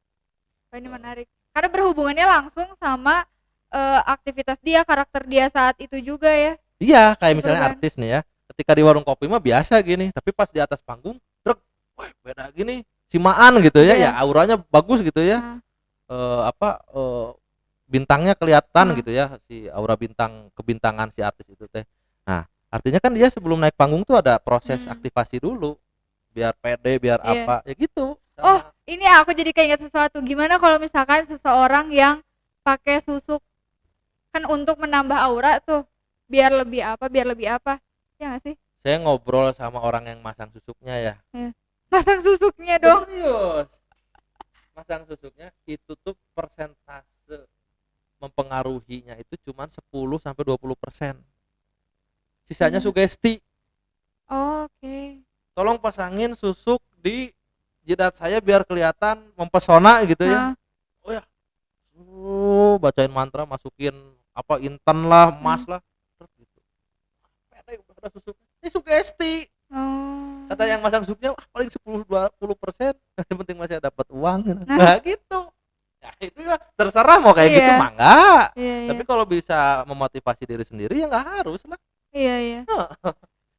Wah ini menarik. Karena berhubungannya langsung sama aktivitas dia, karakter dia saat itu juga ya. Iya, kayak misalnya Perubahan. artis nih ya, ketika di warung kopi mah biasa gini, tapi pas di atas panggung, truk, wah beda gini, simaan gitu ya, ya Iya. auranya bagus gitu ya, Nah, bintangnya kelihatan Heeh. gitu ya, si aura bintang kebintangan si artis itu teh. Nah, artinya kan dia sebelum naik panggung tuh ada proses Hmm. aktivasi dulu, biar pede, biar Iya. apa, ya gitu. Oh, Sama. ini aku jadi keinget sesuatu. Gimana kalau misalkan seseorang yang pakai susuk kan untuk menambah aura tuh, biar lebih apa, ya nggak sih? Saya ngobrol sama orang yang masang susuknya ya. Iya. Masang susuknya dong. Serius. Masang susuknya itu tuh persentase mempengaruhinya itu cuma 10-20%. Sisanya sugesti. Oke. Tolong pasangin susuk di jidat saya biar kelihatan mempesona gitu ya. Hah. Oh ya. Bacain mantra, masukin apa inten lah, emas lah. Terus gitu. Pede udah ada susuk. Ini sugesti. Oh. Kata yang masang susuknya paling 10-20%. Yang penting masih dapat uang. Nah gitu. Ya itu ya terserah mau kayak Iya. gitu mah enggak. Iya, Tapi kalau bisa memotivasi diri sendiri ya nggak harus lah. iya.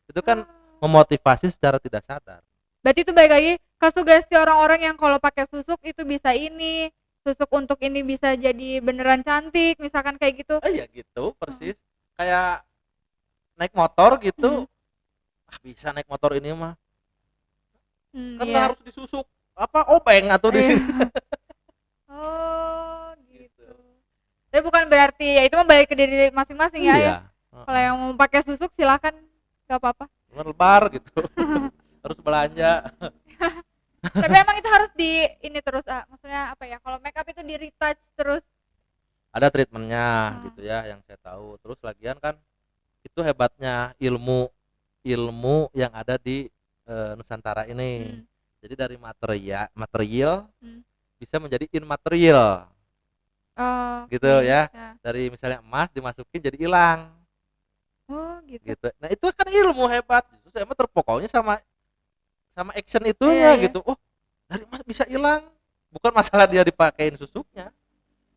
Itu kan memotivasi secara tidak sadar. Berarti itu balik lagi ke sugesti orang-orang yang kalau pakai susuk itu bisa ini, susuk untuk ini bisa jadi beneran cantik, misalkan kayak gitu. Iya gitu persis. Kayak naik motor gitu. Bisa naik motor ini mah. Kan nggak Iya. harus disusuk apa obeng atau di Iya. sini. Oh, gitu. Tapi bukan berarti ya itu mah balik ke diri masing-masing ya. Iya. Kalau yang mau pakai susuk silakan, nggak apa-apa. Lebar gitu. Harus belanja. Tapi emang itu harus di ini terus, maksudnya apa ya? Kalau make up itu di retouch terus. Ada treatmentnya gitu ya yang saya tahu. Terus lagian kan itu hebatnya ilmu yang ada di Nusantara ini. Jadi dari material bisa menjadi immaterial. Gitu ya. Dari misalnya emas dimasukin jadi hilang. Oh, gitu. Nah, itu kan ilmu hebat. Justru saya mah terpokoknya sama action itunya Iya. gitu. Oh, dari emas bisa hilang. Bukan masalah dia dipakein susuknya.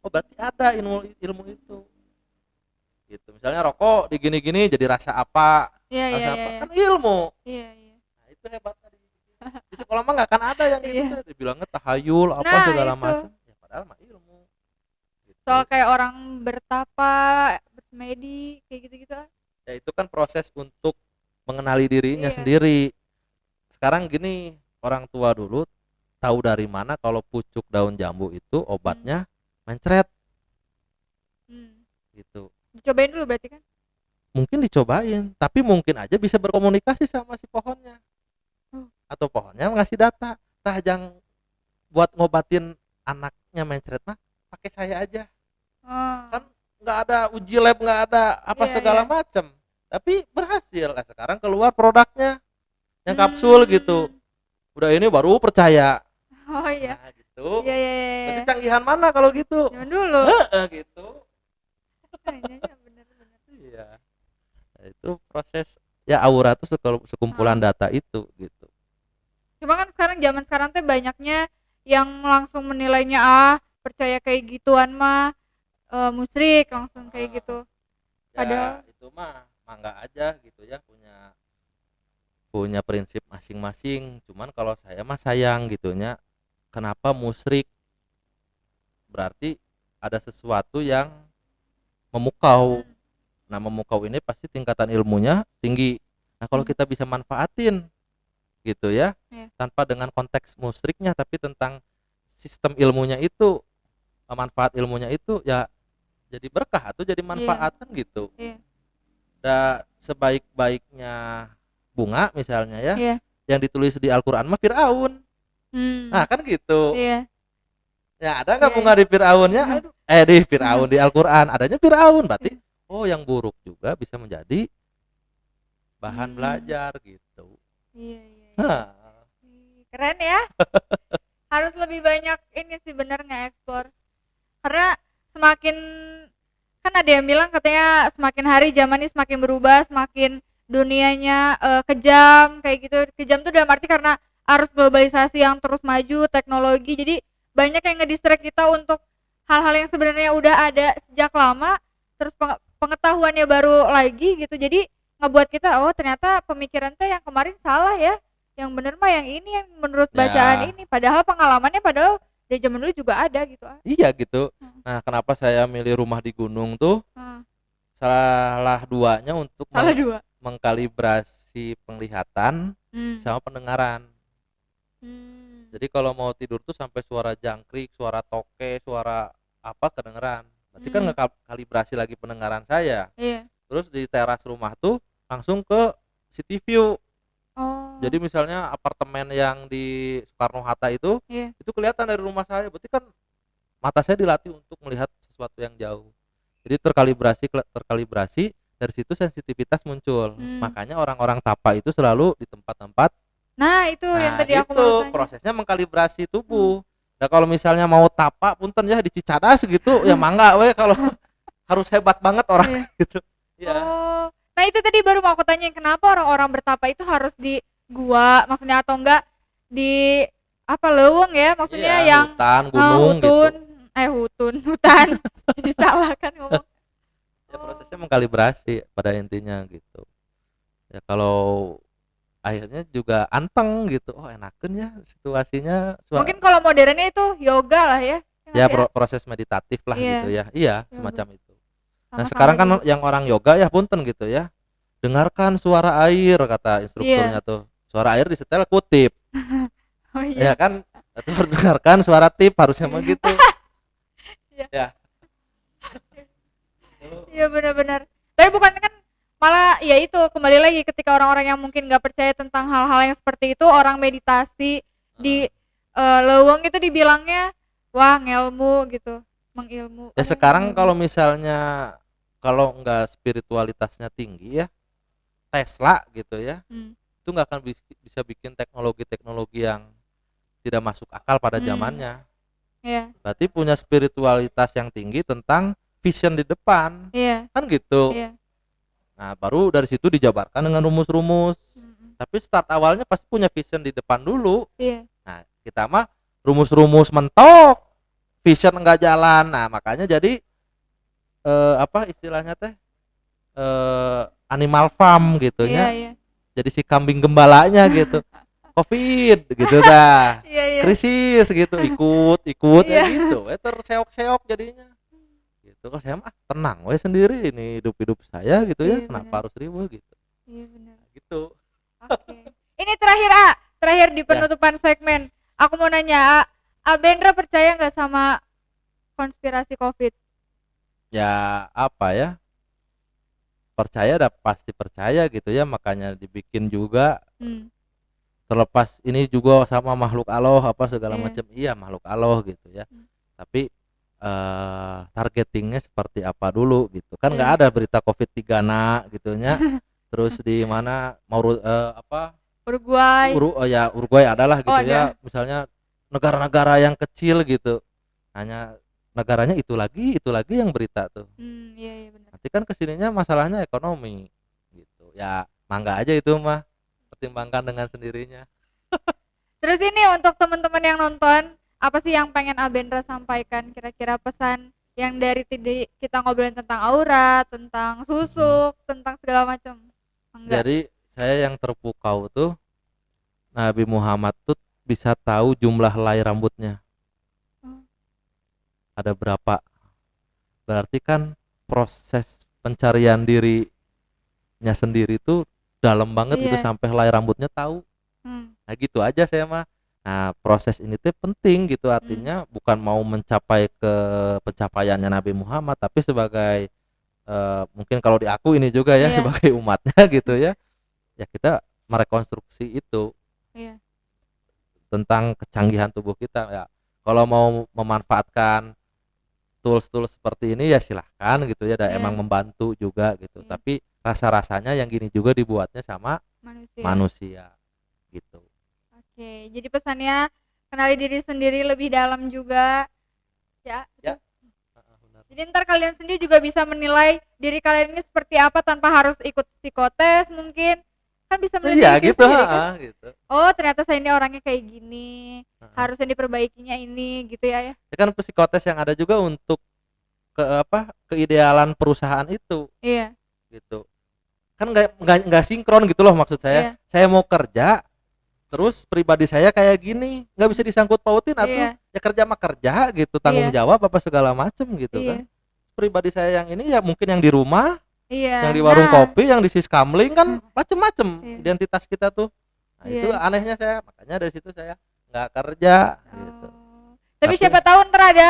Oh, berarti ada ilmu itu. Gitu. Misalnya rokok digini-gini jadi rasa apa? Iya. Kan ilmu. Iya. Nah, itu hebat tadi. Di sekolah mah nggak akan ada yang gitu. Dibilangnya tahayul apa Nah, segala itu. macam. Ya padahal mah ilmu. Gitu. Soal kayak orang bertapa, bersemedi, kayak gitu-gitu. Ya itu kan proses untuk mengenali dirinya Iya. sendiri. Sekarang gini, orang tua dulu tahu dari mana kalau pucuk daun jambu itu obatnya mencret. Gitu. Dicobain dulu berarti kan? Mungkin dicobain, tapi mungkin aja bisa berkomunikasi sama si pohonnya. Atau pohonnya ngasih data. Jangan buat ngobatin anaknya mencret mah pakai saya aja. Kan nggak ada uji lab, nggak ada apa segala macam, tapi berhasil. Nah, sekarang keluar produknya yang kapsul gitu, udah ini baru percaya. Oh iya. Nah, gitu. Iya. Berarti canggihan mana kalau gitu? Zaman dulu. Gitu. Bener. Iya. Nah, itu proses ya aura tuh sekumpulan data itu gitu. Cuma kan zaman sekarang tuh banyaknya yang langsung menilainya percaya kayak gituan mah musyrik langsung kayak gitu. Padahal itu mah mangga aja gitu ya, punya prinsip masing-masing. Cuman kalau saya mah sayang gitunya, kenapa musyrik? Berarti ada sesuatu yang memukau. Nah, memukau ini pasti tingkatan ilmunya tinggi. Nah, kalau kita bisa manfaatin gitu ya, tanpa dengan konteks musyriknya, tapi tentang sistem ilmunya itu, manfaat ilmunya itu ya jadi berkah atau jadi manfaat kan gitu. Dan sebaik-baiknya bunga misalnya ya, yang ditulis di Al-Qur'an mah Firaun. Nah, kan gitu. Ya ada nggak bunga di Firaunnya? Di Firaun di Al-Qur'an adanya Firaun, berarti oh yang buruk juga bisa menjadi bahan belajar gitu. Iya. Keren ya. Harus lebih banyak ini sih bener nge-explore. Karena semakin kan ada yang bilang katanya semakin hari zaman ini semakin berubah, semakin dunianya kejam kayak gitu. Kejam tuh dalam arti karena arus globalisasi yang terus maju, teknologi. Jadi banyak yang ngedistract kita untuk hal-hal yang sebenarnya udah ada sejak lama terus pengetahuannya baru lagi gitu, jadi ngebuat kita oh ternyata pemikiran teh yang kemarin salah ya, yang bener mah yang ini yang menurut bacaan Ya, ini, padahal pengalamannya padahal dari zaman dulu juga ada gitu. iya gitu. Hmm. Nah, kenapa saya milih rumah di gunung tuh? Hmm. Salah duanya untuk Salah dua. mengkalibrasi penglihatan Hmm. sama pendengaran. Hmm. Jadi kalau mau tidur tuh sampai suara jangkrik, suara toke, suara apa kedengeran. Berarti kan ngekalibrasi lagi pendengaran saya. Iya. Terus di teras rumah tuh langsung ke city view. Oh. Jadi misalnya apartemen yang di Soekarno Hatta itu, Iya. itu kelihatan dari rumah saya. Berarti kan mata saya dilatih untuk melihat sesuatu yang jauh. Jadi terkalibrasi dari situ sensitivitas muncul. Makanya orang-orang tapa itu selalu di tempat-tempat. Nah, itu yang tadi aku mau itu tanya. prosesnya mengkalibrasi tubuh. Nah, kalau misalnya mau tapa punten ya di Cicadas gitu, ya mangga we kalau harus hebat banget orang gitu. Ya. Oh. Nah, itu tadi baru mau aku tanya kenapa orang-orang bertapa itu harus di gua maksudnya atau enggak di apa leuweung ya maksudnya Iya, yang hutan, gunung gitu. Hutan disalahkan ngomong. Ya prosesnya mengkalibrasi pada intinya gitu. Ya kalau akhirnya juga anteng gitu. Oh, enakan ya situasinya. Mungkin kalau modernnya itu yoga lah ya. Ya proses meditatif lah gitu ya. Iya, Yoga. semacam itu. Sama-sama Nah, sekarang kan juga. yang orang yoga ya punten gitu ya. Dengarkan suara air kata instrukturnya tuh. Suara air disetel kutip. Oh iya. Ya kan? Itu harus dengarkan suara tip harusnya mah gitu. Ya. Iya benar-benar. Tapi bukan kan malah ya itu kembali lagi ketika orang-orang yang mungkin nggak percaya tentang hal-hal yang seperti itu orang meditasi di leuweung itu dibilangnya wah ngelmu gitu, mengilmu. Ya sekarang kalau misalnya kalau nggak spiritualitasnya tinggi ya Tesla gitu ya, itu nggak akan bisa bikin teknologi-teknologi yang tidak masuk akal pada zamannya. Berarti punya spiritualitas yang tinggi tentang vision di depan, kan gitu. Nah, baru dari situ dijabarkan dengan rumus-rumus. Tapi start awalnya pasti punya vision di depan dulu. Nah, kita mah rumus-rumus mentok, vision enggak jalan. Nah, makanya jadi apa istilahnya teh? Animal farm gitu ya. Jadi si kambing gembalanya gitu. Covid gitu dah. Krisis gitu, ikut ya gitu. Terseok-seok jadinya. Gitu kan saya mah tenang we sendiri ini hidup saya gitu ya. Kenapa harus ribut gitu. Iya benar. Gitu. Oke. Ini terakhir di penutupan segmen. Aku mau nanya, Abendra percaya nggak sama konspirasi Covid? Ya apa ya? Percaya udah pasti percaya gitu ya, makanya dibikin juga. Terlepas ini juga sama makhluk Allah apa segala macam, iya makhluk Allah gitu ya. Tapi targetingnya seperti apa dulu gitu kan, nggak ada berita Covid 3 gitu nya. Terus di mana mau apa Uruguay. Uruguay adalah gitu ya. Misalnya negara-negara yang kecil gitu, hanya negaranya itu lagi yang berita tuh. Iya benar. Nanti kan kesininya masalahnya ekonomi gitu ya, mangga aja itu mah pertimbangkan dengan sendirinya. Terus ini untuk teman-teman yang nonton, apa sih yang pengen Abendra sampaikan, kira-kira pesan yang dari kita ngobrolin tentang aura, tentang susuk, tentang segala macam? Jadi saya yang terpukau tuh Nabi Muhammad tuh bisa tahu jumlah helai rambutnya ada berapa. Berarti kan proses pencarian dirinya sendiri tuh dalam banget gitu sampai helai rambutnya tahu. Nah gitu aja saya mah. Nah proses ini tuh penting gitu, artinya bukan mau mencapai ke pencapaiannya Nabi Muhammad, tapi sebagai mungkin kalau di aku ini juga ya sebagai umatnya gitu ya, ya kita merekonstruksi itu tentang kecanggihan tubuh kita ya. Kalau mau memanfaatkan tools seperti ini ya silahkan gitu ya, emang membantu juga gitu. Tapi rasa-rasanya yang gini juga dibuatnya sama manusia gitu. Oke, jadi pesannya kenali diri sendiri lebih dalam juga ya. Jadi ntar kalian sendiri juga bisa menilai diri kalian ini seperti apa tanpa harus ikut psikotes mungkin. kan bisa Iya menyelidiki gitu, sendiri kan. gitu. Oh ternyata saya ini orangnya kayak gini, harusnya diperbaikinya ini gitu ya. Ya kan psikotes yang ada juga untuk keidealan perusahaan itu Iya. gitu. Kan nggak sinkron gitu loh maksud saya. Iya. Saya mau kerja terus pribadi saya kayak gini, nggak bisa disangkut pautin atuh. Iya. Ya kerja mah kerja gitu, tanggung Iya. jawab apa segala macem gitu Iya. kan. Pribadi saya yang ini ya mungkin yang di rumah, Iya. yang di warung Nah, kopi, yang di siskamling kan macem-macem Iya. identitas kita tuh. Nah, Iya. itu anehnya saya, makanya dari situ saya nggak kerja gitu. Tapi Tapi- siapa tahu ntar ada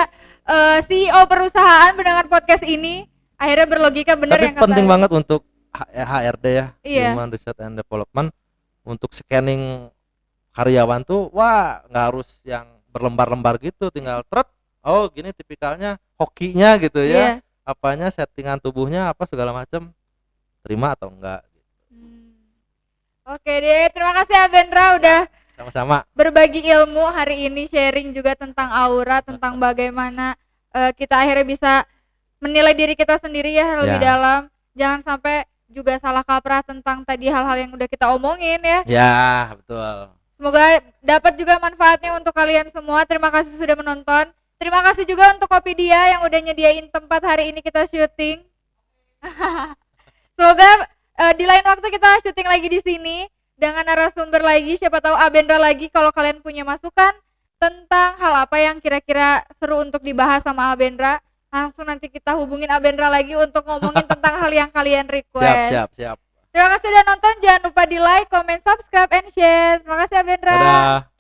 CEO perusahaan mendengar podcast ini akhirnya berlogika bener Tapi yang kata. penting banget untuk HRD ya, Iya. Human Research and Development, untuk scanning karyawan tuh wah nggak harus yang berlembar-lembar gitu, tinggal tret, oh gini tipikalnya, hokinya gitu Iya. ya, apanya settingan tubuhnya apa segala macam, terima atau enggak. Oke deh, terima kasih Abendra udah Sama-sama. berbagi ilmu hari ini, sharing juga tentang aura, tentang bagaimana kita akhirnya bisa menilai diri kita sendiri ya lebih Ya. dalam. Jangan sampai juga salah kaprah tentang tadi hal-hal yang udah kita omongin ya. Ya betul. Semoga dapat juga manfaatnya untuk kalian semua. Terima kasih sudah menonton. Terima kasih juga untuk Kopidia yang udah nyediain tempat hari ini kita syuting. Semoga di lain waktu kita syuting lagi di sini dengan narasumber lagi, siapa tahu Abendra lagi kalau kalian punya masukan tentang hal apa yang kira-kira seru untuk dibahas sama Abendra. Langsung nanti kita hubungin Abendra lagi untuk ngomongin tentang hal yang kalian request. Siap. Terima kasih udah nonton, jangan lupa di like, comment, subscribe, and share. Terima kasih Abendra. Dadah.